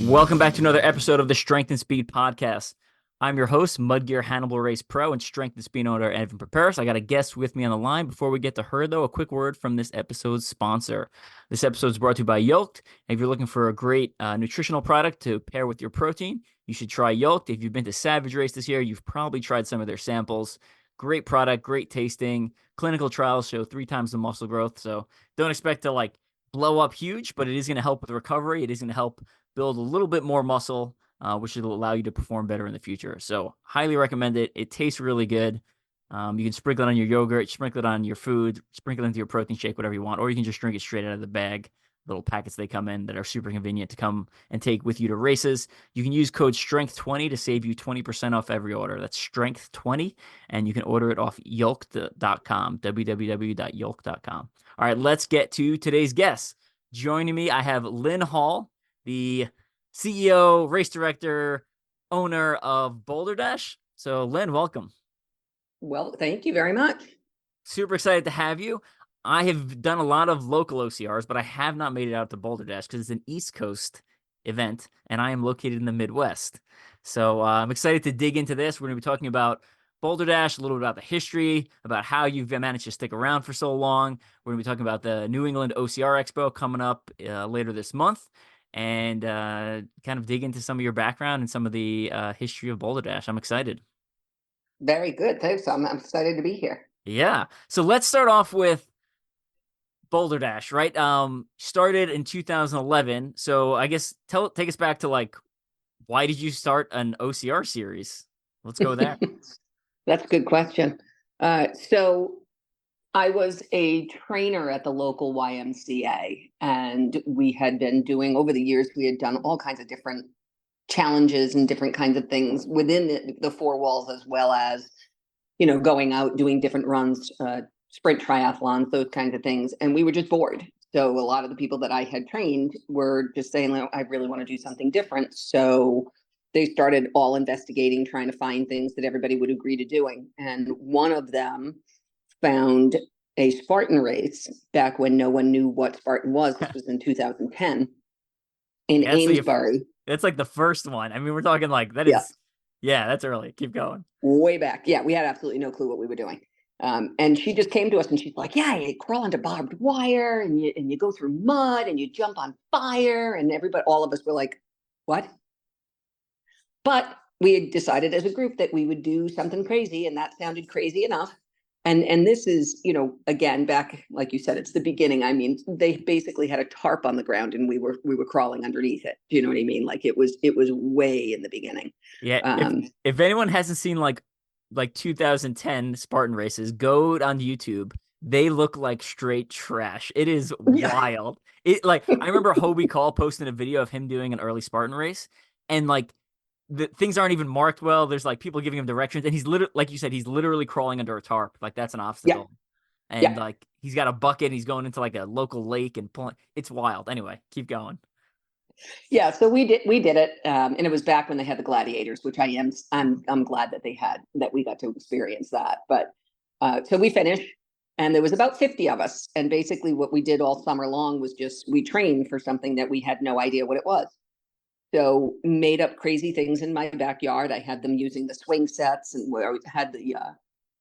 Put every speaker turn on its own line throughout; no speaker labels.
Welcome back to another episode of the Strength and Speed Podcast. I'm your host, Mudgear Hannibal Race Pro and Strength and Speed owner, Evan Prepares. I got a guest with me on the line. Before we get to her, though, a quick word from this episode's sponsor. This episode is brought to you by Yolked. If you're looking for a great nutritional product to pair with your protein, you should try Yolked. If you've been to Savage Race this year, you've probably tried some of their samples. Great product, great tasting. Clinical trials show 3 times the muscle growth. So don't expect to blow up huge, but it is going to help with recovery. It is going to help build a little bit more muscle, which will allow you to perform better in the future. So highly recommend it. It tastes really good. You can sprinkle it on your yogurt, sprinkle it on your food, sprinkle it into your protein shake, whatever you want, or you can just drink it straight out of the bag. Little packets they come in that are super convenient to come and take with you to races. You can use code STRENGTH20 to save you 20% off every order. That's STRENGTH20, and you can order it off yolked.com, www.yolked.com. All right, let's get to today's guest. Joining me, I have Lynn Hall, the CEO, race director, owner of Boldr Dash. So, Lynn, welcome.
Well, thank you very much.
Super excited to have you. I have done a lot of local OCRs, but I have not made it out to Boldr Dash because it's an East Coast event, and I am located in the Midwest. So I'm excited to dig into this. We're going to be talking about Boldr Dash, a little bit about the history, about how you've managed to stick around for so long. We're going to be talking about the New England OCR Expo coming up later this month, and kind of dig into some of your background and some of the history of Boldr Dash. I'm excited.
Very good. Thanks. I'm excited to be here.
Yeah. So let's start off with Boldr Dash, right? Started in 2011. So I guess take us back to why did you start an OCR series? Let's go there.
That's a good question. So I was a trainer at the local YMCA, and we had been doing, over the years, we had done all kinds of different challenges and different kinds of things within the 4 walls, as well as, going out, doing different runs, sprint triathlons, those kinds of things. And we were just bored. So a lot of the people that I had trained were just saying, I really want to do something different. So they started all investigating, trying to find things that everybody would agree to doing. And one of them found a Spartan race back when no one knew what Spartan was. This was in 2010 in Amesbury.
That's like the first one. I mean, we're talking that is, yeah, that's early. Keep going.
Way back. Yeah, we had absolutely no clue what we were doing. And she just came to us and she's like, yeah, you crawl onto barbed wire and you go through mud and you jump on fire. And all of us were like, what? But we had decided as a group that we would do something crazy, and that sounded crazy enough. And this is, again, back, like you said, it's the beginning. I mean, they basically had a tarp on the ground and we were crawling underneath it. Do you know what I mean? Like it was way in the beginning.
Yeah. If anyone hasn't seen like 2010 Spartan races, go on YouTube. They look like straight trash. It is wild. I remember Hobie Call posting a video of him doing an early Spartan race, and the things aren't even marked well. There's people giving him directions, and he's literally, like you said, he's literally crawling under a tarp. That's an obstacle. Yeah. And he's got a bucket and he's going into a local lake and pulling. It's wild. Anyway, keep going.
Yeah, so we did it, and it was back when they had the gladiators, which I'm glad that we got to experience that. But so we finished, and there was about 50 of us, and basically what we did all summer long was we trained for something that we had no idea what it was. So made up crazy things in my backyard. I had them using the swing sets, and where I had the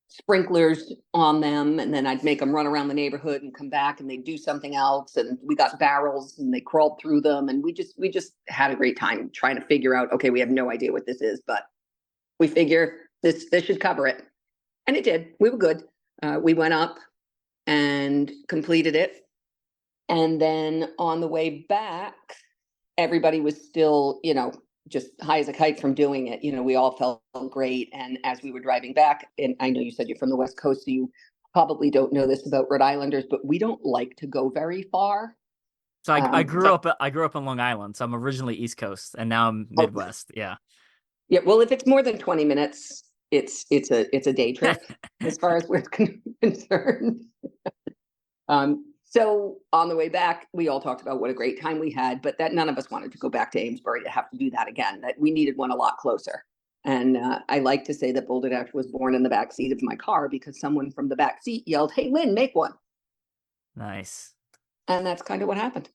sprinklers on them, and then I'd make them run around the neighborhood and come back and they'd do something else. And we got barrels and they crawled through them, and we just had a great time trying to figure out, okay, we have no idea what this is, but we figure this should cover it. And it did. We were good. We went up and completed it. And then on the way back, everybody was still, just high as a kite from doing it. We all felt great. And as we were driving back, and I know you said you're from the West Coast, so you probably don't know this about Rhode Islanders, but we don't like to go very far.
So I grew up in Long Island, so I'm originally East Coast, and now I'm Midwest. Yeah.
Yeah. Well, if it's more than 20 minutes, it's a day trip as far as we're concerned. So on the way back, we all talked about what a great time we had, but that none of us wanted to go back to Amesbury to have to do that again, that we needed one a lot closer. And I like to say that Boldr Dash was born in the backseat of my car because someone from the back seat yelled, "Hey, Lynn, make one."
Nice.
And that's kind of what happened.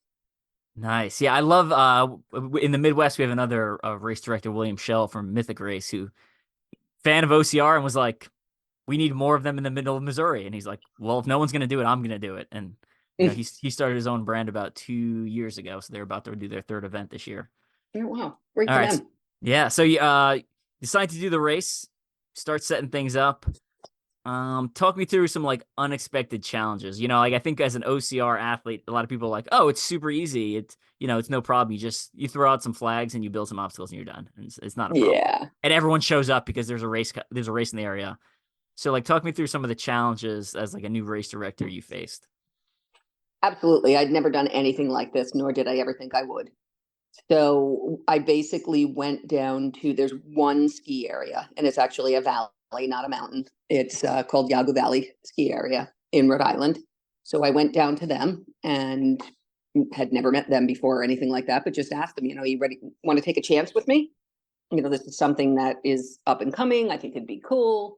Nice. Yeah, I love in the Midwest we have another race director, William Shell from Mythic Race, who fan of OCR and was like, we need more of them in the middle of Missouri. And he's like, well, if no one's going to do it, I'm going to do it. And he started his own brand about 2 years ago, so they're about to do their third event this year.
Oh, wow, great
All
for
right.
them.
Yeah. So you decide to do the race, start setting things up. Talk me through some like unexpected challenges. Like I think as an OCR athlete, a lot of people are like, oh, it's super easy. It's no problem. You throw out some flags and you build some obstacles and you're done. And it's not a problem.
Yeah,
And everyone shows up because there's a race in the area. So like talk me through some of the challenges as like a new race director you faced.
absolutely. I'd never done anything like this, nor did I ever think I would. So I basically went down to, there's one ski area, and it's actually a valley, not a mountain. It's called Yago Valley Ski Area in Rhode Island. So I went down to them and had never met them before or anything like that, but just asked them, you ready, want to take a chance with me? This is something that is up and coming. I think it'd be cool.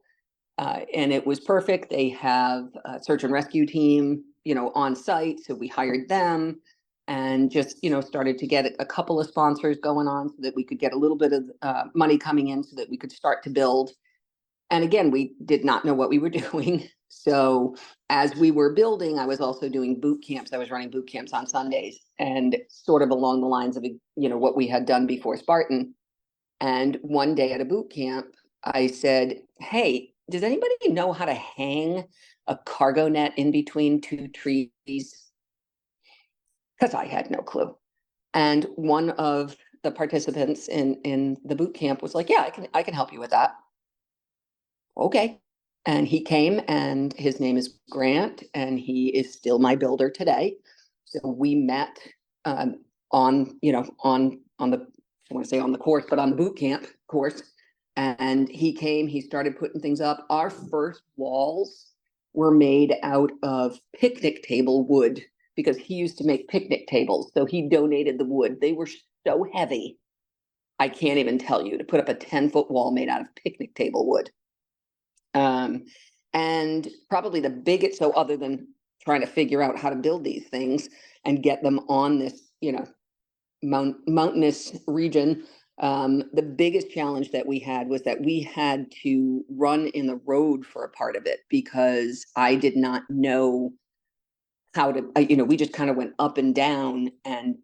And it was perfect. They have a search and rescue team, on site. So we hired them and just, started to get a couple of sponsors going on so that we could get a little bit of money coming in so that we could start to build. And again, we did not know what we were doing. So as we were building, I was also doing boot camps. I was running boot camps on Sundays and sort of along the lines of, what we had done before Spartan. And one day at a boot camp, I said, hey, does anybody know how to hang a cargo net in between two trees? Because I had no clue. And one of the participants in the boot camp was like, yeah, I can help you with that. Okay. And he came, and his name is Grant, and he is still my builder today. So we met on the, I want to say on the course, but on the boot camp course. And he came, he started putting things up. Our first walls were made out of picnic table wood because he used to make picnic tables. So he donated the wood. They were so heavy. I can't even tell you, to put up a 10-foot wall made out of picnic table wood. And probably the biggest, so other than trying to figure out how to build these things and get them on this, mountainous region, the biggest challenge that we had was that we had to run in the road for a part of it because I did not know how to, we just kind of went up and down, and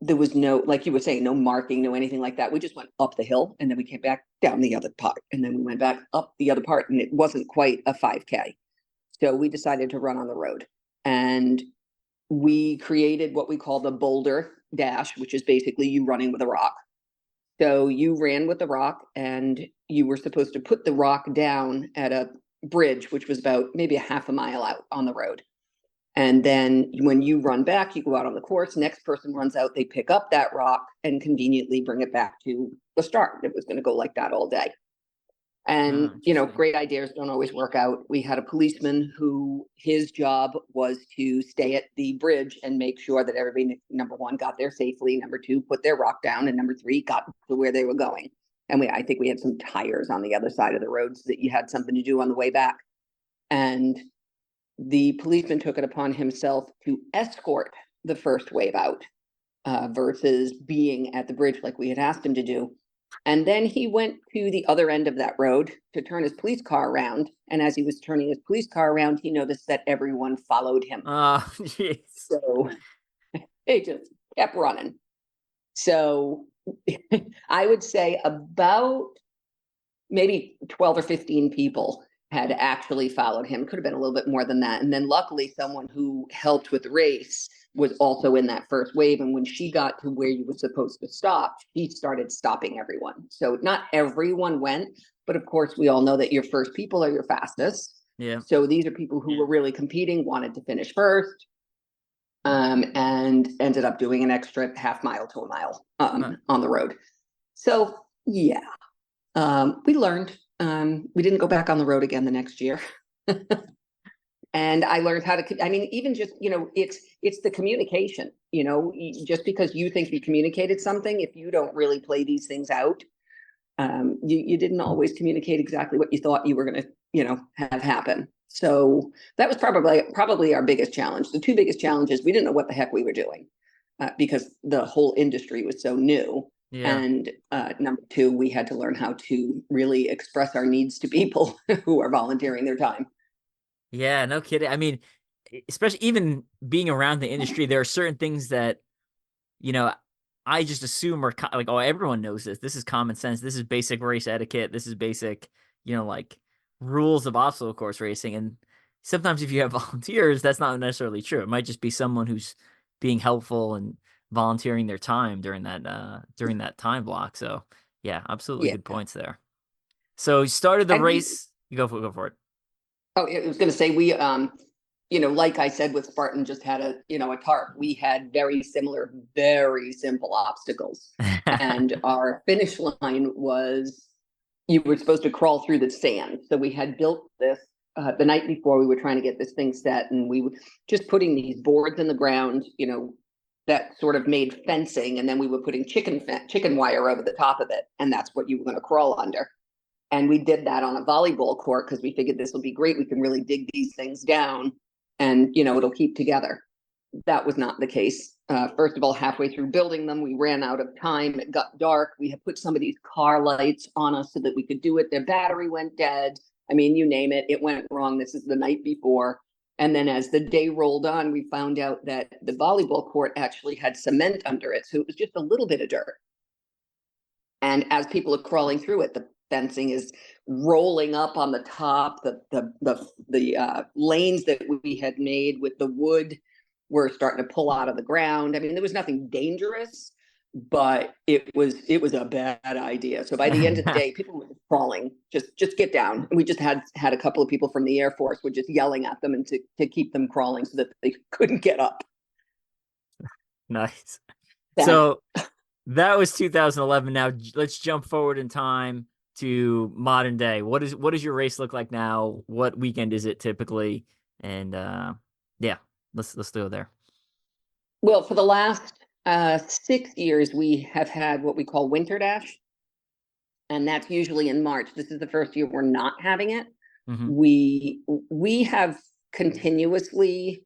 there was no, like you were saying, no marking, no anything like that. We just went up the hill and then we came back down the other part, and then we went back up the other part, and it wasn't quite a 5K. So we decided to run on the road, and we created what we call the Boldr Dash, which is basically you running with a rock. So you ran with the rock, and you were supposed to put the rock down at a bridge, which was about maybe a half a mile out on the road. And then when you run back, you go out on the course, next person runs out, they pick up that rock and conveniently bring it back to the start. It was going to go like that all day. And, great ideas don't always work out. We had a policeman who his job was to stay at the bridge and make sure that everybody, number one, got there safely, number two, put their rock down, and number three, got to where they were going. And I think we had some tires on the other side of the road so that you had something to do on the way back. And the policeman took it upon himself to escort the first wave out versus being at the bridge like we had asked him to do. And then he went to the other end of that road to turn his police car around. And as he was turning his police car around, he noticed that everyone followed him.
Jeez.
So they just kept running. So I would say about maybe 12 or 15 people had actually followed him. Could have been a little bit more than that. And then luckily someone who helped with the race was also in that first wave. And when she got to where you were supposed to stop, she started stopping everyone. So not everyone went, but of course we all know that your first people are your fastest.
Yeah.
So these are people who were really competing, wanted to finish first, and ended up doing an extra half mile to a mile on the road. So yeah, we learned. We didn't go back on the road again the next year. And I learned how to, even just, it's the communication, just because you think you communicated something, if you don't really play these things out, you didn't always communicate exactly what you thought you were going to, have happen. So that was probably our biggest challenge. The two biggest challenges, we didn't know what the heck we were doing. because the whole industry was so new.
Yeah.
And number two, we had to learn how to really express our needs to people who are volunteering their time.
Yeah, no kidding. I mean, especially even being around the industry, there are certain things that, you know, I just assume are like, oh, everyone knows this. This is common sense. This is basic race etiquette. This is basic, like rules of obstacle course racing. And sometimes if you have volunteers, that's not necessarily true. It might just be someone who's being helpful and volunteering their time during that time block. So yeah, absolutely
Yeah.
good points there. So you started the
And we,
race. You go for it.
oh, I was going to say, like I said, with Spartan just had a tarp. We had very similar, very simple obstacles. And our finish line was, you were supposed to crawl through the sand. So we had built this the night before. We were trying to get this thing set, and we were just putting these boards in the ground, that sort of made fencing, and then we were putting chicken wire over the top of it, and that's what you were going to crawl under. And we did that on a volleyball court because we figured this will be great. We can really dig these things down, and it'll keep together. That was not the case. First of all, halfway through building them, we ran out of time. It got dark. We had put some of these car lights on us so that we could do it. Their battery went dead. I mean, you name it, it went wrong. This is the night before. And then as the day rolled on, we found out that the volleyball court actually had cement under it. So it was just a little bit of dirt. And as people are crawling through it, the fencing is rolling up on the top. The lanes that we had made with the wood were starting to pull out of the ground. I mean, there was nothing dangerous, but it was a bad idea. So by the end of the day, people were crawling, just get down. And we just had a couple of people from the Air Force were just yelling at them and to keep them crawling so that they couldn't get up.
Nice. So that was 2011. Now let's jump forward in time to modern day. What does your race look like now? What weekend is it typically? And yeah, let's go there.
Well, for the last 6 years, we have had what we call Winter Dash, and that's usually in March. This is the first year we're not having it.
Mm-hmm.
We have continuously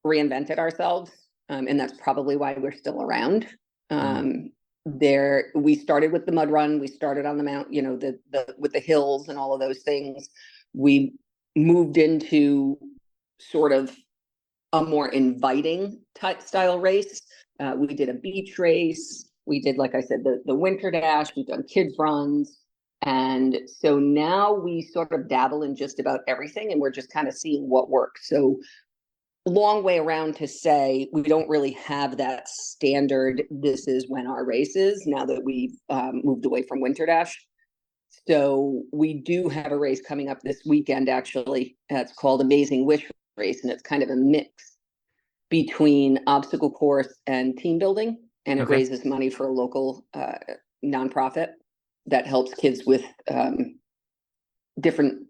reinvented ourselves, and that's probably why we're still around. We started with the mud run. We started on the mount, with the hills and all of those things. We moved into sort of a more inviting type style race. We did a beach race. We did, like I said, the Winter Dash. We've done kids runs. And so now we sort of dabble in just about everything, and we're just kind of seeing what works. So long way around to say we don't really have that standard, this is when our race is, now that we've moved away from Winter Dash. So we do have a race coming up this weekend, actually. It's called Amazing Wish Race, and it's kind of a mix between obstacle course and team building, and it raises money for a local nonprofit that helps kids with different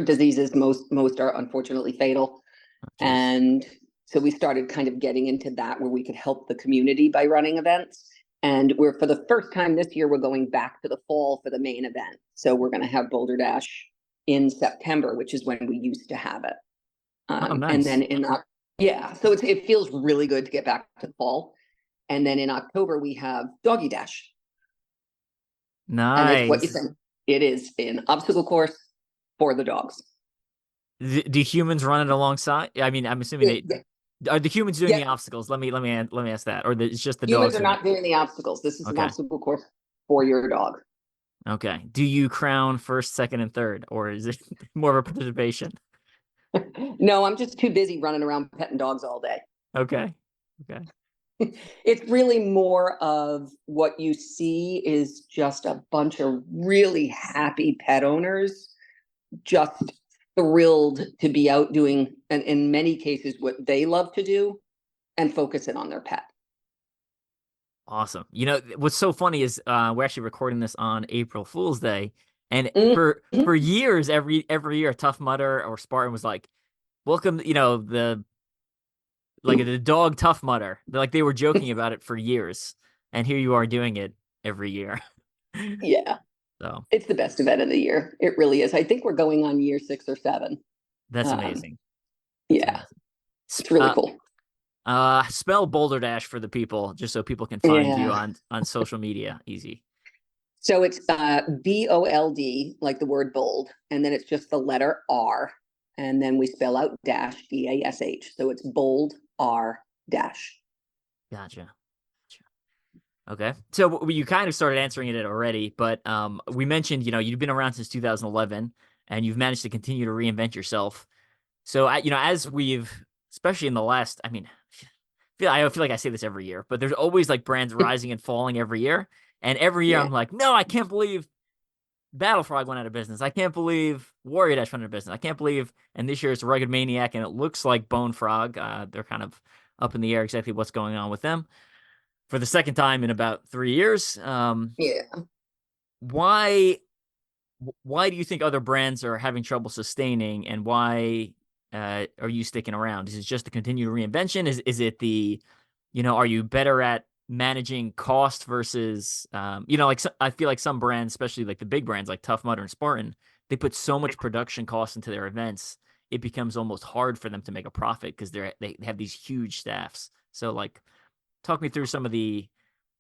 diseases. Most are unfortunately fatal. Oh, and so we started kind of getting into that, where we could help the community by running events. And we're, for the first time this year, we're going back to the fall for the main event. So we're going to have Boldr Dash in September, which is when we used to have it.
Nice.
And then so it feels really good to get back to the fall. And then in October we have Doggy Dash.
Nice.
And it's what you said. It is an obstacle course for the dogs.
Do humans run it alongside? I mean, I'm assuming are the humans doing the obstacles? Let me ask that, or it's just the
humans
dogs
are not doing the obstacles. This is an obstacle course for your dog.
Okay. Do you crown first, second, and third, or is it more of a participation?
No, I'm just too busy running around petting dogs all day.
Okay.
It's really more of what you see is just a bunch of really happy pet owners, just thrilled to be out doing, and in many cases, what they love to do, and focusing on their pet.
Awesome. What's so funny is we're actually recording this on April Fool's Day, and for years, every year, Tough Mudder or Spartan was like, welcome, the dog Tough Mudder. They were joking about it for years, and here you are doing it every year.
Yeah. So it's the best event of the year. It really is. I think we're going on year 6 or 7.
That's amazing.
Yeah. It's really cool.
Spell Boldr Dash for the people, just so people can find you
Yeah.
on social media. Easy.
So it's BOLD, like the word bold, and then it's just the letter R, and then we spell out dash, DASH. So it's Bold R Dash.
Gotcha. Okay. So you kind of started answering it already, but we mentioned, you've been around since 2011 and you've managed to continue to reinvent yourself. So, as we've, especially in the last, I feel like I say this every year, but there's always like brands rising and falling every year. And every year
Yeah.
I'm like, no, I can't believe Battle Frog went out of business. I can't believe Warrior Dash went out of business. I can't believe, and this year it's Rugged Maniac and it looks like Bone Frog. They're kind of up in the air exactly what's going on with them for the second time in about 3 years.
Yeah.
Why why do you think other brands are having trouble sustaining, and why are you sticking around? Is it just the continued reinvention? Is it the, are you better at managing cost versus, I feel like some brands, especially like the big brands like Tough Mudder and Spartan, they put so much production cost into their events, it becomes almost hard for them to make a profit because they have these huge staffs. So like, talk me through some of the,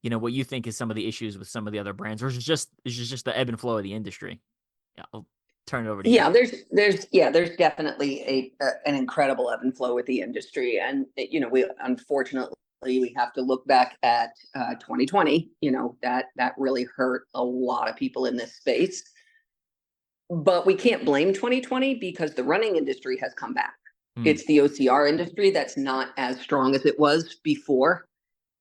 what you think is some of the issues with some of the other brands, or is it just the ebb and flow of the industry? Yeah, I'll turn it over to you.
Yeah, there's definitely an incredible ebb and flow with the industry, and we unfortunately we have to look back at 2020. That really hurt a lot of people in this space, but we can't blame 2020 because the running industry has come back.
Hmm.
It's the OCR industry that's not as strong as it was before,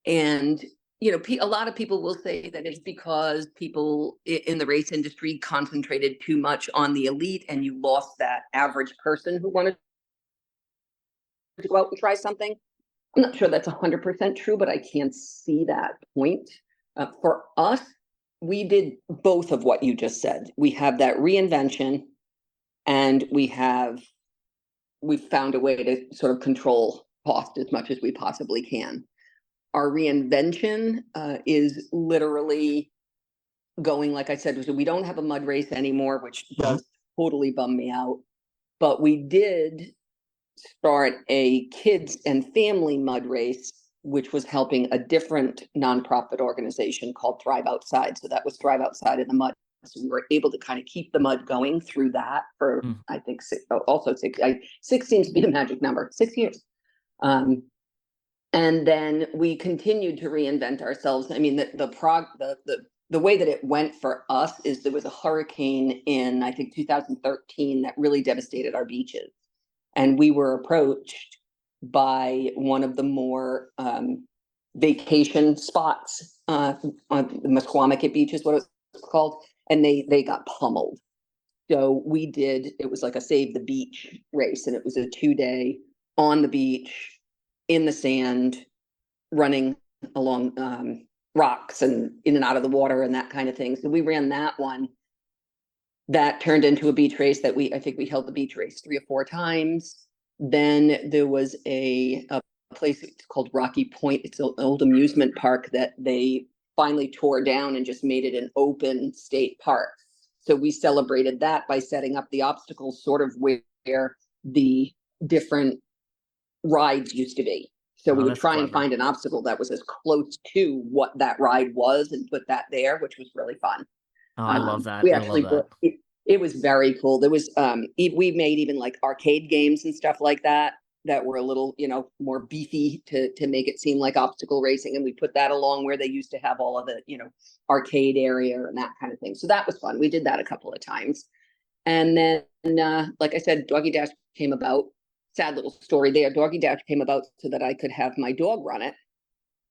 and a lot of people will say that it's because people in the race industry concentrated too much on the elite and you lost that average person who wanted to go out and try something. I'm not sure that's 100% true, but I can't see that point. For us, we did both of what you just said. We have that reinvention, and we've found a way to sort of control cost as much as we possibly can. Our reinvention is literally going, like I said, we don't have a mud race anymore, which does totally bum me out. But we did start a kids and family mud race, which was helping a different nonprofit organization called Thrive Outside. So that was Thrive Outside in the Mud. So we were able to kind of keep the mud going through that for, I think, also 6 seems to be the magic number, 6 years. And then we continued to reinvent ourselves. I mean, the way that it went for us is there was a hurricane in, I think, 2013 that really devastated our beaches. And we were approached by one of the more vacation spots on the Mesquamaket Beach is what it's called. And they got pummeled. So it was like a Save the Beach race. And it was a 2-day on the beach, in the sand, running along rocks and in and out of the water and that kind of thing. So we ran that one. That turned into a beach race that I think we held the beach race 3 or 4 times. Then there was a place called Rocky Point. It's an old amusement park that they finally tore down and just made it an open state park. So we celebrated that by setting up the obstacles sort of where the different rides used to be. So we would try and find an obstacle that was as close to what that ride was and put that there, which was really fun.
Oh, I love that.
We
I love
actually
that.
it was very cool. There was we made even like arcade games and stuff like that were a little more beefy to make it seem like obstacle racing, and we put that along where they used to have all of the arcade area and that kind of thing. So that was fun. We did that a couple of times, and then like I said, Doggy Dash came about. Sad little story there. Doggy Dash came about so that I could have my dog run it,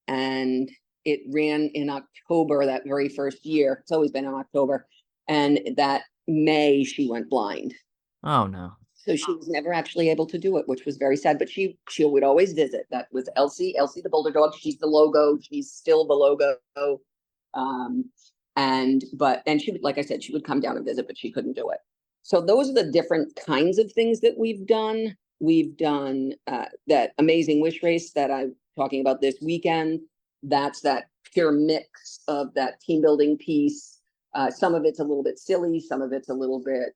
and it ran in October that very first year. It's always been in October, and that May she went blind.
Oh no.
So she was never actually able to do it, which was very sad. But she would always visit. That was Elsie the Boldr dog. She's the logo. She's still the logo. And she would, like I said, she would come down and visit, but she couldn't do it. So those are the different kinds of things that we've done. We've done that Amazing Wish race that I'm talking about this weekend. That's that pure mix of that team building piece. Some of it's a little bit silly. Some of it's a little bit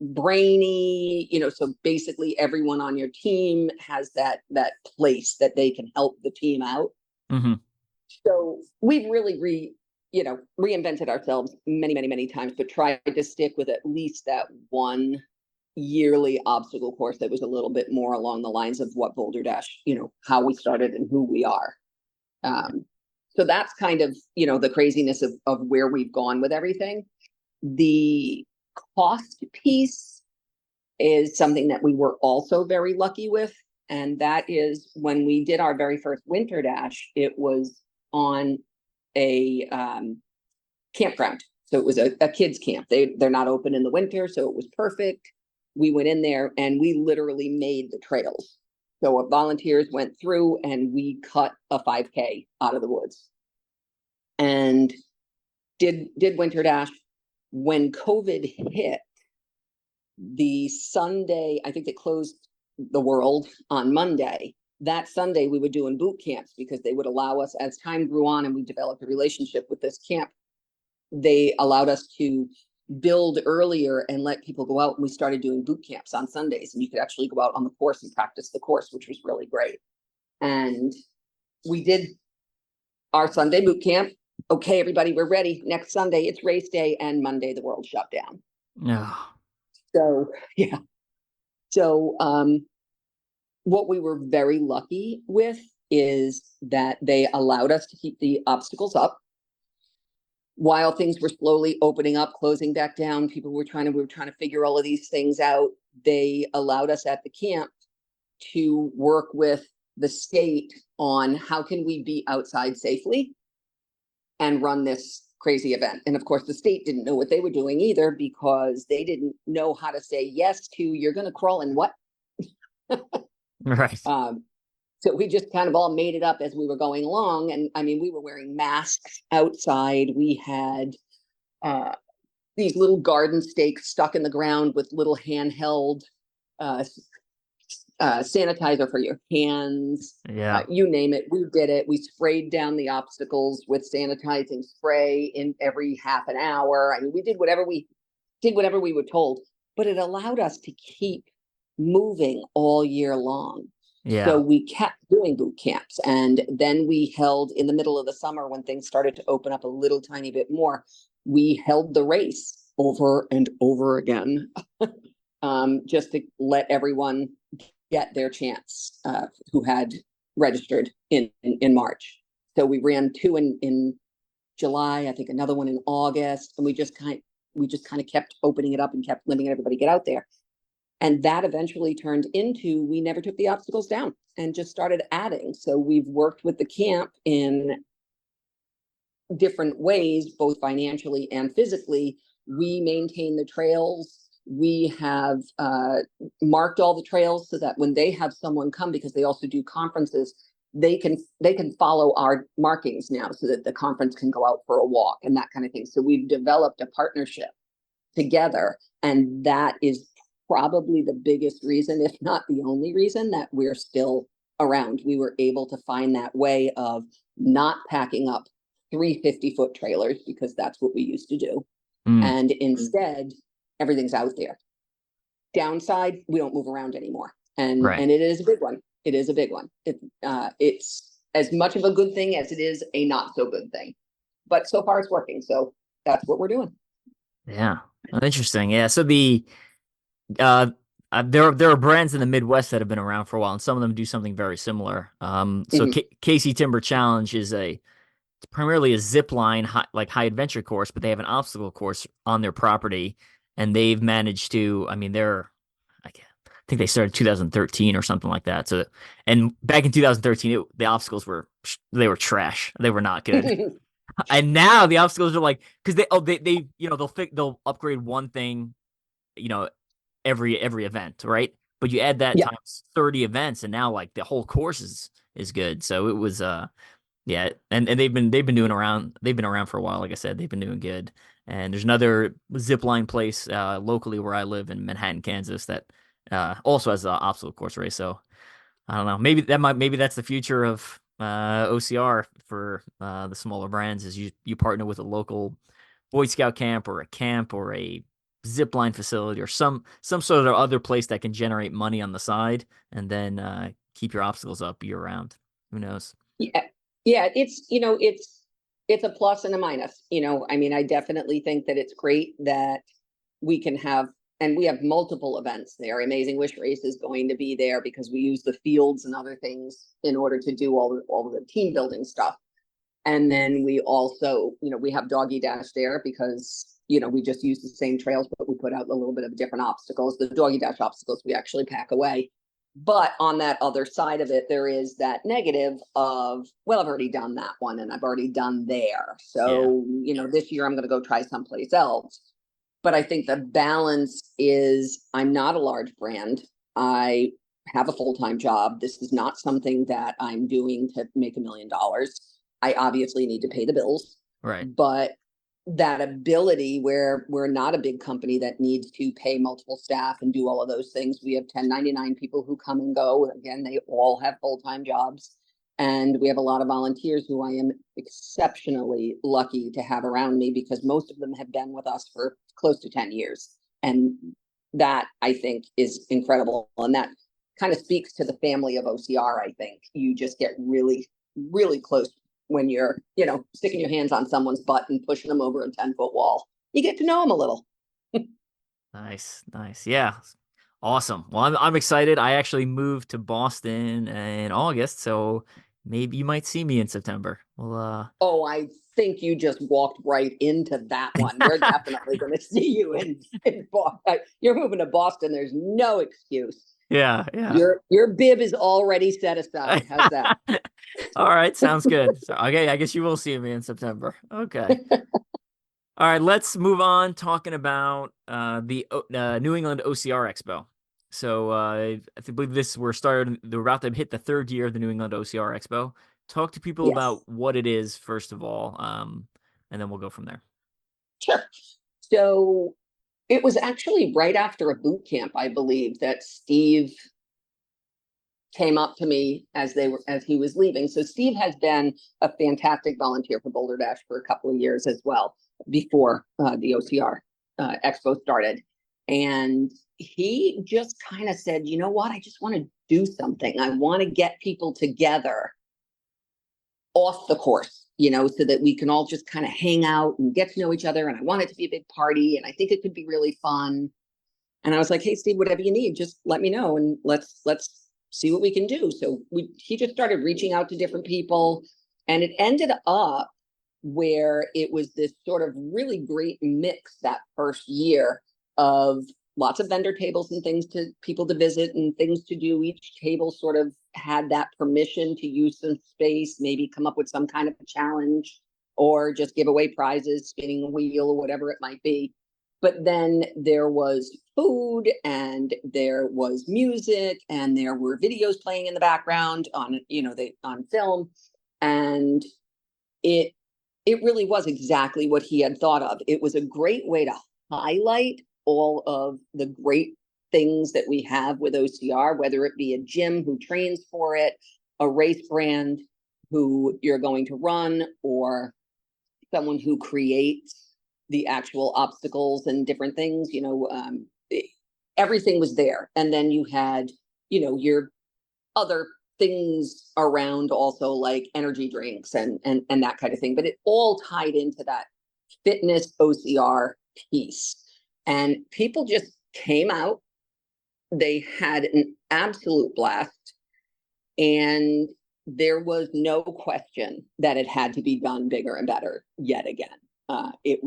brainy, so basically everyone on your team has that place that they can help the team out.
Mm-hmm.
So we've really reinvented ourselves many, many, many times, but tried to stick with at least that one yearly obstacle course that was a little bit more along the lines of what Boldr Dash, how we started and who we are. So that's kind of, the craziness of where we've gone with everything. The cost piece is something that we were also very lucky with. And that is when we did our very first Winter Dash, it was on a campground. So it was a kids camp. They're not open in the winter, so it was perfect. We went in there and we literally made the trails. So our volunteers went through and we cut a 5K out of the woods and did Winter Dash. When COVID hit, the Sunday, I think they closed the world on Monday. That Sunday, we were doing boot camps because they would allow us, as time grew on and we developed a relationship with this camp, they allowed us to build earlier and let people go out. And we started doing boot camps on Sundays, and you could actually go out on the course and practice the course, which was really great. And we did our Sunday boot camp. Okay, everybody, we're ready. Next Sunday, it's race day, and Monday, the world shut down.
Yeah.
So, yeah. So, what we were very lucky with is that they allowed us to keep the obstacles up while things were slowly opening up, closing back down. We were trying to figure all of these things out. They allowed us at the camp to work with the state on how can we be outside safely and run this crazy event. And of course, the state didn't know what they were doing either, because they didn't know how to say yes to, you're going to crawl in what?
Right.
So we just kind of all made it up as we were going along. And I mean, we were wearing masks outside. We had these little garden stakes stuck in the ground with little handheld sanitizer for your hands.
Yeah.
You name it, we did it. We sprayed down the obstacles with sanitizing spray in every half an hour. I mean, we did whatever we were told, but it allowed us to keep moving all year long.
Yeah.
So we kept doing boot camps, and then we held, in the middle of the summer when things started to open up a little tiny bit more, we held the race over and over again, just to let everyone get their chance who had registered in March. So we ran two in July, I think another one in August, and we just kind of kept opening it up and kept letting everybody get out there. And that eventually turned into, we never took the obstacles down and just started adding. So we've worked with the camp in different ways, both financially and physically. We maintain the trails. We have marked all the trails so that when they have someone come, because they also do conferences, they can follow our markings now so that the conference can go out for a walk and that kind of thing. So we've developed a partnership together, and that is probably the biggest reason, if not the only reason, that we're still around. We were able to find that way of not packing up 350-foot trailers, because that's what we used to do. And instead, everything's out there. Downside, we don't move around anymore. And it is a big one. It is a big one. It's as much of a good thing as it is a not so good thing. But so far it's working. So that's what we're doing.
Yeah. Well, interesting. Yeah. So there are brands in the Midwest that have been around for a while, and some of them do something very similar. So Casey Timber Challenge is it's primarily a zip line, high adventure course, but they have an obstacle course on their property, and they've managed to. I mean, I think they started 2013 or something like that. So, and back in 2013, the obstacles were trash. They were not good. And now the obstacles are like, because they they'll upgrade one thing, every event, right? But you add that times 30 events, and now like the whole course is good. So it was yeah, and they've been around for a while. Like I said, they've been doing good. And there's another zip line place locally where I live in Manhattan, Kansas, that also has an obstacle course race. So I don't know. Maybe that's the future of OCR for the smaller brands, is you partner with a local Boy Scout camp or a zip line facility or some sort of other place that can generate money on the side, and then keep your obstacles up year round. Who knows?
Yeah, yeah, it's a plus and a minus. I mean, I definitely think that it's great that we can have, and we have multiple events there. Amazing Wish Race is going to be there because we use the fields and other things in order to do all the team building stuff. And then we also, we have Doggy Dash there because, we just use the same trails, but we put out a little bit of different obstacles. The Doggy Dash obstacles we actually pack away. But on that other side of it, there is that negative of, well, I've already done that one and I've already done there.
Yeah.
So, this year I'm going to go try someplace else. But I think the balance is I'm not a large brand. I have a full-time job. This is not something that I'm doing to make $1 million. I obviously need to pay the bills,
Right.
but that ability where we're not a big company that needs to pay multiple staff and do all of those things. We have 1099 people who come and go. Again, they all have full-time jobs. And we have a lot of volunteers who I am exceptionally lucky to have around me because most of them have been with us for close to 10 years. And that, I think, is incredible. And that kind of speaks to the family of OCR, I think. You just get really, really close when you're, sticking your hands on someone's butt and pushing them over a 10-foot wall. You get to know them a little.
Nice. Yeah. Awesome. Well, I'm excited. I actually moved to Boston in August, so maybe you might see me in September. Well,
Oh, I think you just walked right into that one. We're definitely going to see you in Boston. You're moving to Boston. There's no excuse.
yeah.
Your bib is already set aside. How's that?
All right, sounds good. So, okay, I guess you will see me in September. Okay. All right, let's move on talking about the New England OCR Expo. So I believe we're about to hit the third year of the New England OCR Expo. Talk to people
Yes,
about what it is, first of all, and then we'll go from there.
sure. So it was actually right after a boot camp, I believe, that Steve came up to me as he was leaving. So Steve has been a fantastic volunteer for Boldr Dash for a couple of years as well before the OCR Expo started. And he just kind of said, you know what, I just want to do something. I want to get people together off the course, so that we can all just kind of hang out and get to know each other. And I want it to be a big party. And I think it could be really fun. And I was like, hey, Steve, whatever you need, just let me know. And let's see what we can do. So he just started reaching out to different people. And it ended up where it was this sort of really great mix that first year of lots of vendor tables and things to people to visit and things to do. Each table sort of had that permission to use some space, maybe come up with some kind of a challenge or just give away prizes, spinning a wheel or whatever it might be. But then there was food and there was music and there were videos playing in the background on, on film. And it really was exactly what he had thought of. It was a great way to highlight all of the great things that we have with OCR, whether it be a gym who trains for it, a race brand who you're going to run, or someone who creates the actual obstacles and different things. Everything was there. And then you had, your other things around also, like energy drinks and that kind of thing. But it all tied into that fitness OCR piece. And people just came out. They had an absolute blast. And there was no question that it had to be done bigger and better yet again. It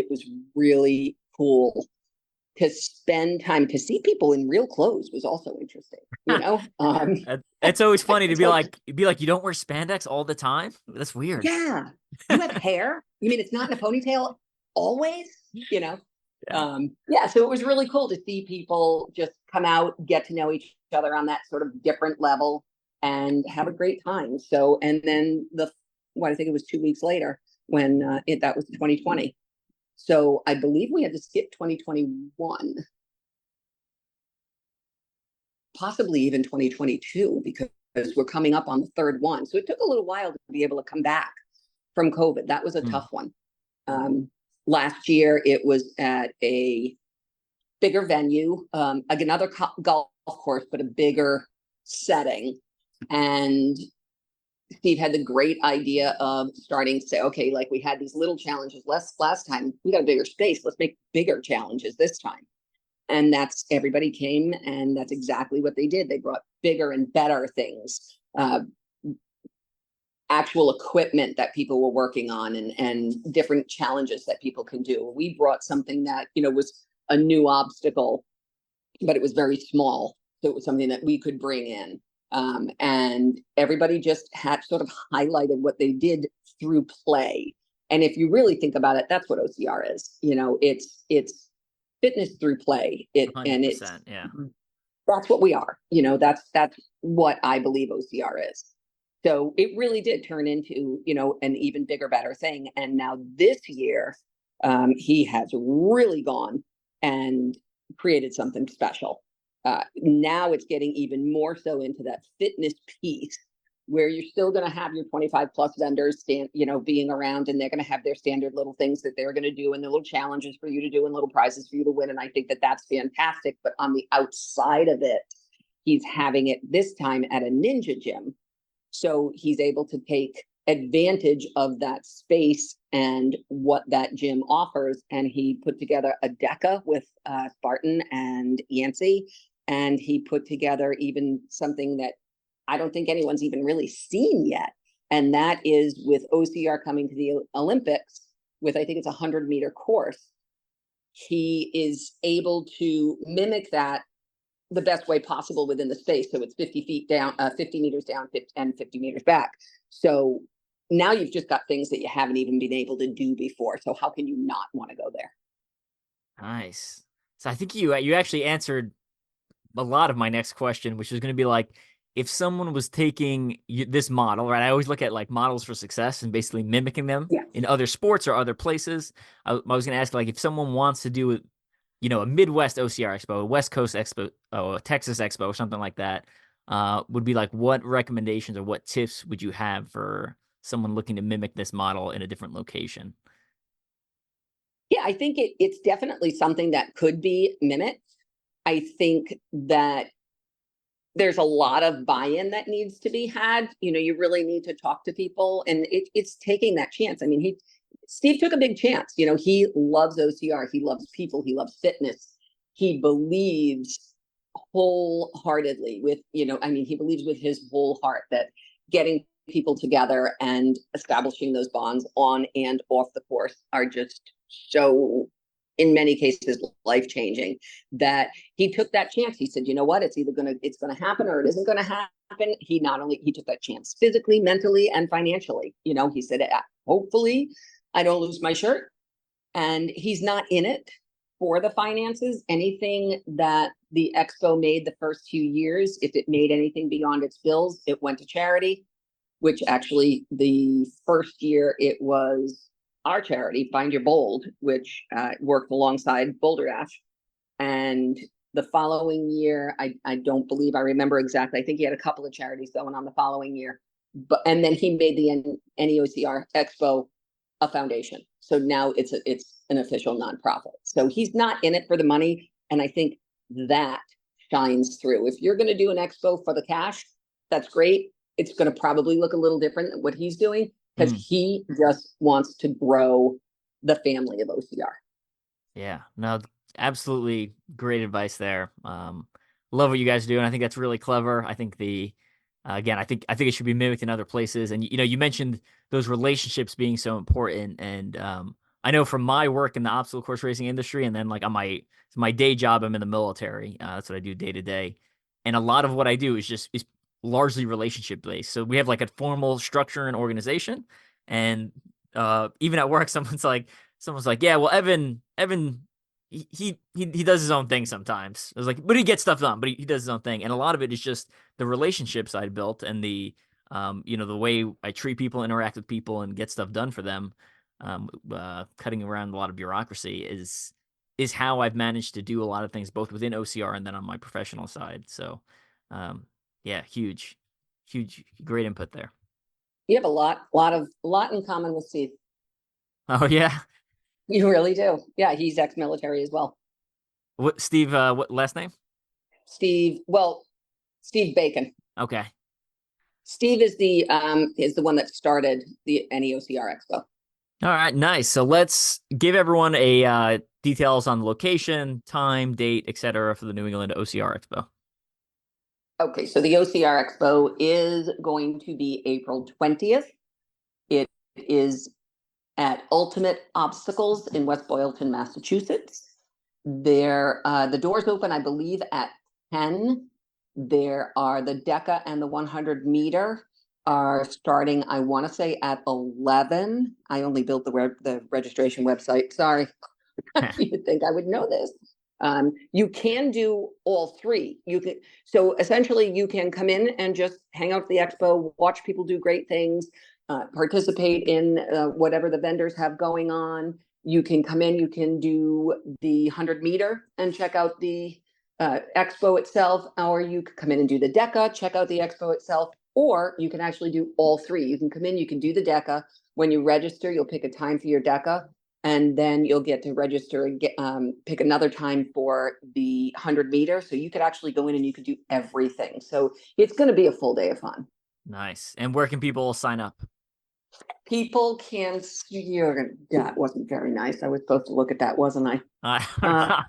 was really cool to spend time to see people in real clothes was also interesting.
It's always funny to be like, you don't wear spandex all the time. That's weird.
Yeah, you have hair. You mean it's not in a ponytail always?
Yeah.
Yeah. So it was really cool to see people just come out, get to know each other on that sort of different level, and have a great time. So, and then I think it was 2 weeks later when that was 2020. So I believe we had to skip 2021, possibly even 2022, because we're coming up on the third one. So it took a little while to be able to come back from COVID. That was a tough one. Last year, it was at a bigger venue, another golf course, but a bigger setting. And Steve had the great idea of starting to say, okay, like we had these little challenges last time, we got a bigger space. Let's make bigger challenges this time. And that's everybody came, and that's exactly what they did. They brought bigger and better things, actual equipment that people were working on, and different challenges that people can do. We brought something that, was a new obstacle, but it was very small. So it was something that we could bring in. And everybody just had sort of highlighted what they did through play. And if you really think about it, that's what OCR is. It's fitness through play. And it's,
yeah.
that's what we are. That's what I believe OCR is. So it really did turn into, an even bigger, better thing. And now this year, he has really gone and created something special. Now it's getting even more so into that fitness piece, where you're still going to have your 25 plus vendors being around, and they're going to have their standard little things that they're going to do, and the little challenges for you to do, and little prizes for you to win. And I think that that's fantastic. But on the outside of it, he's having it this time at a ninja gym. So he's able to take advantage of that space and what that gym offers. And he put together a DECA with Spartan and Yancey. And he put together even something that I don't think anyone's even really seen yet. And that is with OCR coming to the Olympics with, I think it's a 100-meter course. He is able to mimic that the best way possible within the space. So it's 50 feet down, 50 meters down, and 50 meters back. So now you've just got things that you haven't even been able to do before. So how can you not want to go there?
Nice. So I think you actually answered a lot of my next question, which was going to be like, if someone was taking this model, right? I always look at like models for success and basically mimicking them in other sports or other places. I was going to ask, like, if someone wants to do a Midwest OCR Expo, a West Coast Expo, a Texas Expo, or something like that, would be like, what recommendations or what tips would you have for someone looking to mimic this model in a different location?
Yeah, I think it's definitely something that could be mimicked. I think that there's a lot of buy-in that needs to be had. You really need to talk to people, and it's taking that chance. I mean, Steve took a big chance. He loves OCR. He loves people. He loves fitness. He believes wholeheartedly he believes with his whole heart that getting people together and establishing those bonds on and off the course are just so, in many cases, life-changing, that he took that chance. He said, you know what, it's going to happen or it isn't going to happen. He took that chance physically, mentally, and financially. He said, hopefully I don't lose my shirt. And he's not in it for the finances. Anything that the expo made the first few years, if it made anything beyond its bills, it went to charity, which actually the first year it was our charity, Find Your Bold, which worked alongside Boldr Dash. And the following year, I don't believe I remember exactly. I think he had a couple of charities going on the following year. And then he made the NEOCR Expo a foundation. So now it's an official nonprofit. So he's not in it for the money. And I think that shines through. If you're going to do an expo for the cash, that's great. It's going to probably look a little different than what he's doing, because he just wants to grow the family of OCR.
Yeah, no, absolutely great advice there. Love what you guys do, and I think that's really clever. I think again, I think it should be mimicked in other places. And you mentioned those relationships being so important, and I know from my work in the obstacle course racing industry, and then like on my day job, I'm in the military. That's what I do day to day, and a lot of what I do is largely relationship based. So we have like a formal structure and organization, and even at work, someone's like, yeah, well, Evan, he does his own thing sometimes. I was like, but he gets stuff done, but he does his own thing. And a lot of it is just the relationships I built, and the the way I treat people, interact with people, and get stuff done for them. Cutting around a lot of bureaucracy is how I've managed to do a lot of things, both within OCR and then on my professional side. So, yeah, huge, great input there.
You have a lot in common with Steve.
Oh yeah.
You really do. Yeah, he's ex-military as well.
What Steve? What last name?
Steve Bacon.
Okay.
Steve is the one that started the NEOCR Expo.
All right, nice. So let's give everyone a details on the location, time, date, etc. for the New England OCR Expo.
Okay, so the OCR Expo is going to be April 20th. It is at Ultimate Obstacles in West Boylston, Massachusetts. The doors open, I believe, at 10. There are the DECA and the 100 meter are starting, I want to say, at 11. I only built the registration website. Sorry. You would think I would know this. You can do all three. So essentially you can come in and just hang out at the expo, watch people do great things, participate in whatever the vendors have going on. You can come in, you can do the 100 meter and check out the expo itself, or you could come in and do the DECA, check out the expo itself, or you can actually do all three. You can come in, you can do the DECA. When you register, you'll pick a time for your DECA, and then you'll get to register and pick another time for the 100 meter. So you could actually go in and you could do everything. So it's going to be a full day of fun.
Nice. And where can people sign up?
People can see that wasn't very nice. I was supposed to look at that, wasn't I?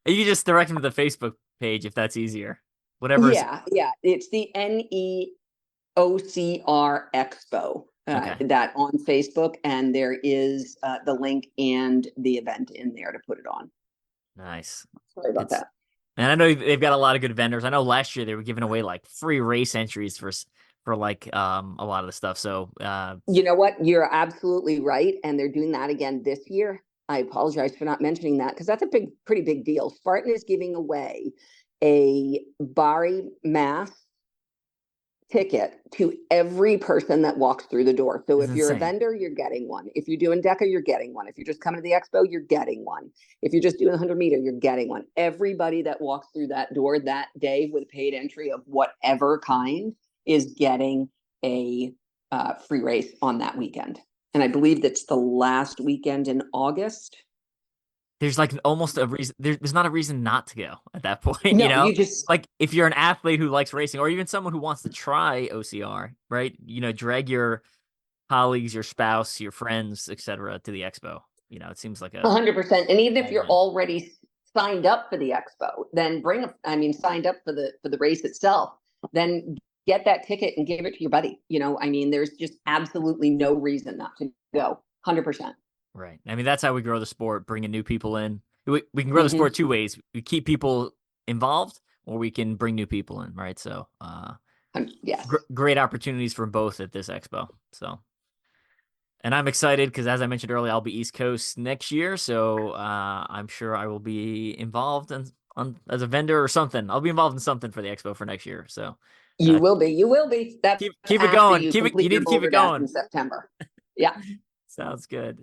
You can just direct them to the Facebook page if that's easier. Whatever.
Yeah. It's the NEOCR Expo.
Okay.
That on Facebook, and there is the link and the event in there to put it on.
Nice.
Sorry about that.
And I know they've got a lot of good vendors. I know last year they were giving away like free race entries for like a lot of the stuff. So
you know what? You're absolutely right, and they're doing that again this year. I apologize for not mentioning that because that's a pretty big deal. Spartan is giving away a Bari Mass ticket to every person that walks through the door. So if you're a vendor, you're getting one. If you're doing DECA, you're getting one. If you're just coming to the expo, you're getting one. If you're just doing 100 meter, you're getting one. Everybody that walks through that door that day with paid entry of whatever kind is getting a free race on that weekend. And I believe that's the last weekend in August.
There's like almost a reason. There's not a reason not to go at that point.
No,
you know,
you just
like if you're an athlete who likes racing, or even someone who wants to try OCR, right? You know, drag your colleagues, your spouse, your friends, etc., to the expo. You know, it seems like
100%. And even if you're already signed up for the expo, then signed up for the race itself, then get that ticket and give it to your buddy. You know, I mean, there's just absolutely no reason not to go. 100%.
Right. I mean, that's how we grow the sport, bringing new people in. We can grow the sport two ways. We keep people involved, or we can bring new people in, right? So,
yes.
Great opportunities for both at this expo. So, and I'm excited because, as I mentioned earlier, I'll be East Coast next year. So, I'm sure I will be involved as a vendor or something. I'll be involved in something for the expo for next year. So,
you will be. That's
keep it going. You need to keep it going
in September. Yeah.
Sounds good.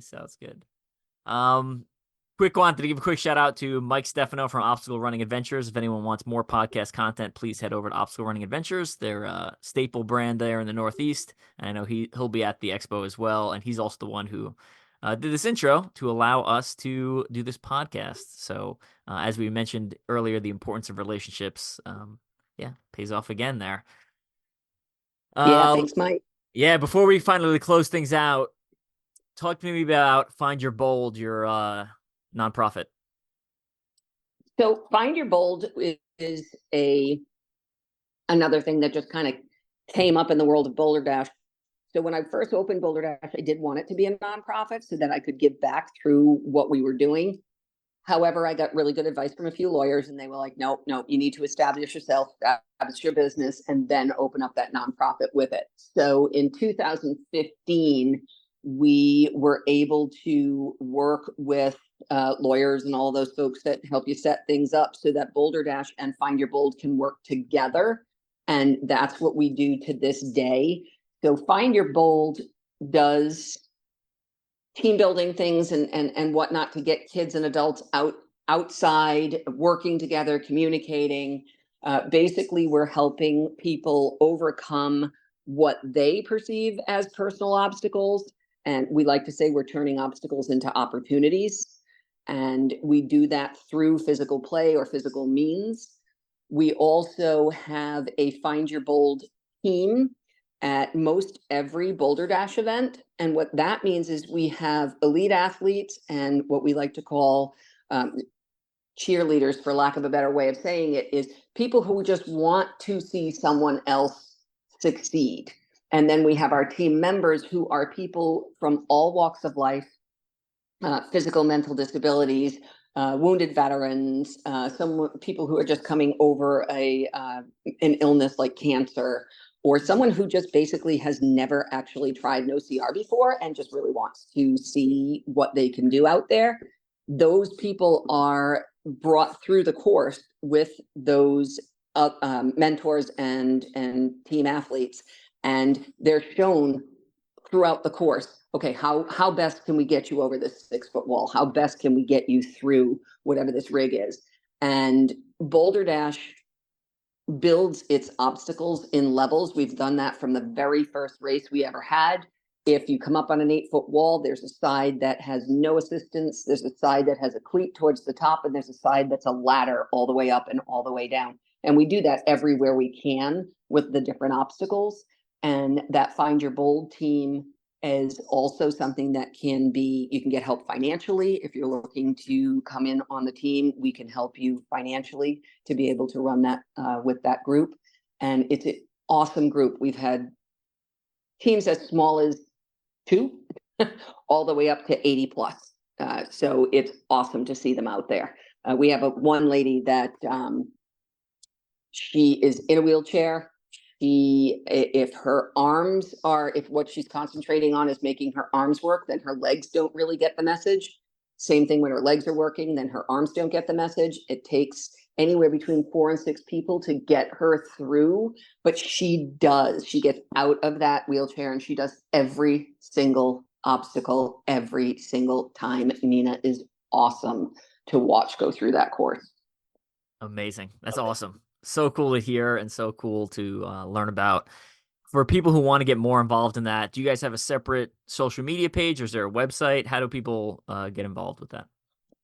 Quick wanted to give a quick shout out to Mike Stefano from Obstacle Running Adventures. If anyone wants more podcast content, please head over to Obstacle Running Adventures. They're a staple brand there in the Northeast. And I know he'll be at the expo as well. And he's also the one who did this intro to allow us to do this podcast. So as we mentioned earlier, the importance of relationships, pays off again there.
Thanks, Mike.
Yeah, before we finally close things out, talk to me about Find Your Bold, your nonprofit.
So Find Your Bold is another thing that just kind of came up in the world of Boldr Dash. So when I first opened Boldr Dash, I did want it to be a nonprofit so that I could give back through what we were doing. However, I got really good advice from a few lawyers, and they were like, no, you need to establish yourself, establish your business, and then open up that nonprofit with it. So in 2015, we were able to work with lawyers and all those folks that help you set things up so that Boldr Dash and Find Your Bold can work together. And that's what we do to this day. So Find Your Bold does team building things and whatnot to get kids and adults outside, working together, communicating. Basically, we're helping people overcome what they perceive as personal obstacles. And we like to say we're turning obstacles into opportunities. and we do that through physical play or physical means. We also have a Find Your Bold team at most every Boldr Dash event. And what that means is we have elite athletes and what we like to call cheerleaders, for lack of a better way of saying it, is people who just want to see someone else succeed. And then we have our team members who are people from all walks of life, physical, mental disabilities, wounded veterans, some people who are just coming over an illness like cancer, or someone who just basically has never actually tried an OCR before and just really wants to see what they can do out there. Those people are brought through the course with those mentors and team athletes, and they're shown throughout the course, okay, how best can we get you over this 6-foot wall? How best can we get you through whatever this rig is? And Boldr Dash builds its obstacles in levels. We've done that from the very first race we ever had. If you come up on an 8-foot wall, there's a side that has no assistance, there's a side that has a cleat towards the top, and there's a side that's a ladder all the way up and all the way down. And we do that everywhere we can with the different obstacles. And that Find Your Bold team is also something that can be, you can get help financially. If you're looking to come in on the team, we can help you financially to be able to run that with that group. And it's an awesome group. We've had teams as small as 2 all the way up to 80 plus. So it's awesome to see them out there. We have one lady that she is in a wheelchair. If her arms are, if what she's concentrating on is making her arms work, then her legs don't really get the message. Same thing when her legs are working, then her arms don't get the message. It takes anywhere between 4 and 6 people to get her through, but she does. She gets out of that wheelchair and she does every single obstacle every single time. Nina is awesome to watch go through that course.
Amazing. That's awesome. So cool to hear and so cool to learn about. For people who want to get more involved in that, do you guys have a separate social media page or is there a website? How do people get involved with that?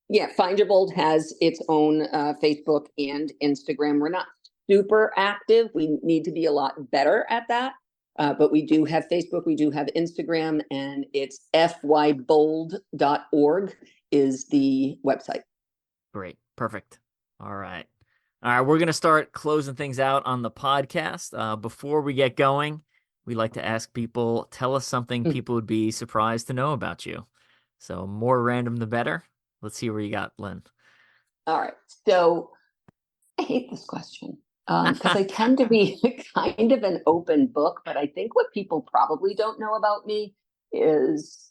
Yeah, Find Your Bold has its own Facebook and Instagram. We're not super active. We need to be a lot better at that. But we do have Facebook, we do have Instagram, and it's fybold.org is the website.
Great. Perfect. All right. All right. We're going to start closing things out on the podcast. Before we get going, we like to ask people, tell us something people would be surprised to know about you. So more random, the better. Let's see where you got, Lynn.
All right. So I hate this question because I tend to be kind of an open book, but I think what people probably don't know about me is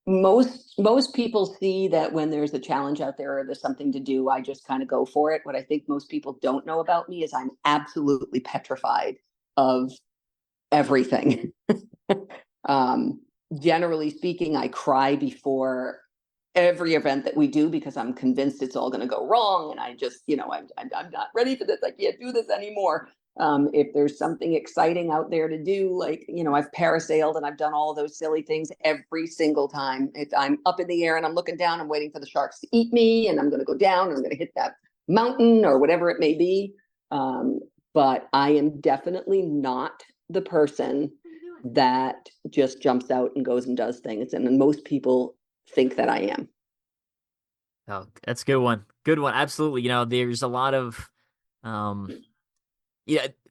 most people see that when there's a challenge out there or there's something to do, I just kind of go for it. What I think most people don't know about me is I'm absolutely petrified of everything. Generally speaking, I cry before every event that we do because I'm convinced it's all going to go wrong, and I just, I'm not ready for this. I can't do this anymore. If there's something exciting out there to do, like, I've parasailed and I've done all of those silly things every single time. If I'm up in the air and I'm looking down, I'm waiting for the sharks to eat me, and I'm going to go down and I'm going to hit that mountain or whatever it may be. But I am definitely not the person that just jumps out and goes and does things. And then most people think that I am.
Oh, that's a good one. Good one. Absolutely. There's a lot of,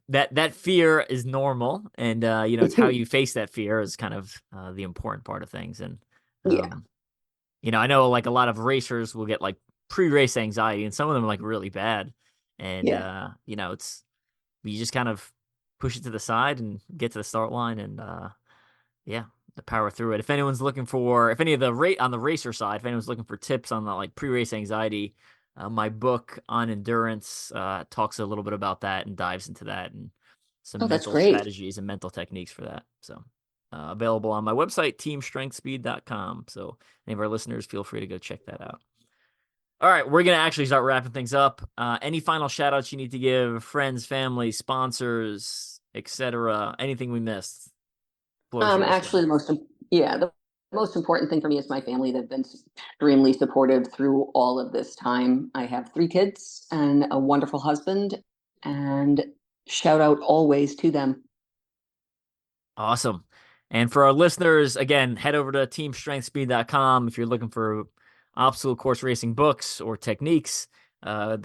that fear is normal, and it's how you face that fear is kind of the important part of things. And I know like a lot of racers will get like pre-race anxiety, and some of them are like really bad. And it's you just kind of push it to the side and get to the start line, and the power through it. If anyone's looking for, if any of the on the racer side, if anyone's looking for tips on the like pre-race anxiety, my book on endurance talks a little bit about that and dives into that and some mental strategies and mental techniques for that. So available on my website, teamstrengthspeed.com. So any of our listeners, feel free to go check that out. All right, we're going to actually start wrapping things up. Any final shout outs you need to give, friends, family, sponsors, etc., anything we missed?
Actually, the most important thing for me is my family. They've been extremely supportive through all of this time. I have 3 kids and a wonderful husband, and shout out always to them.
Awesome. And for our listeners, again, head over to teamstrengthspeed.com if you're looking for obstacle course racing books or techniques. I've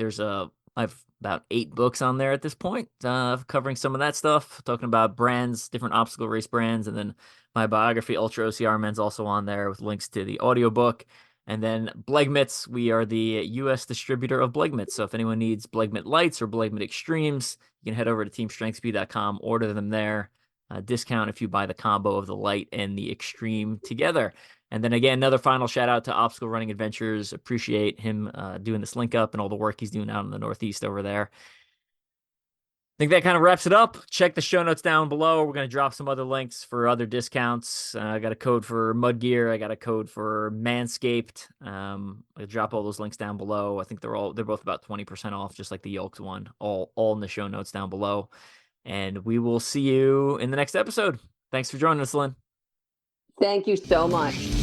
about 8 books on there at this point, covering some of that stuff, talking about brands, different obstacle race brands, and then my biography, Ultra OCR Men's, also on there with links to the audiobook. And then Blegmitz, we are the U.S. distributor of Blegmitz. So if anyone needs Blegmit Lights or Blegmit Extremes, you can head over to teamstrengthspeed.com, order them there. Discount if you buy the combo of the light and the extreme together. And then again, another final shout out to Obstacle Running Adventures. Appreciate him doing this link up and all the work he's doing out in the Northeast over there. I think that kind of wraps it up. Check the show notes down below. We're going to drop some other links for other discounts. I got a code for Mud Gear. I got a code for Manscaped. I'll drop all those links down below. I think they're both about 20% off, just like the Yolks one. All in the show notes down below. And we will see you in the next episode. Thanks for joining us, Lynn.
Thank you so much.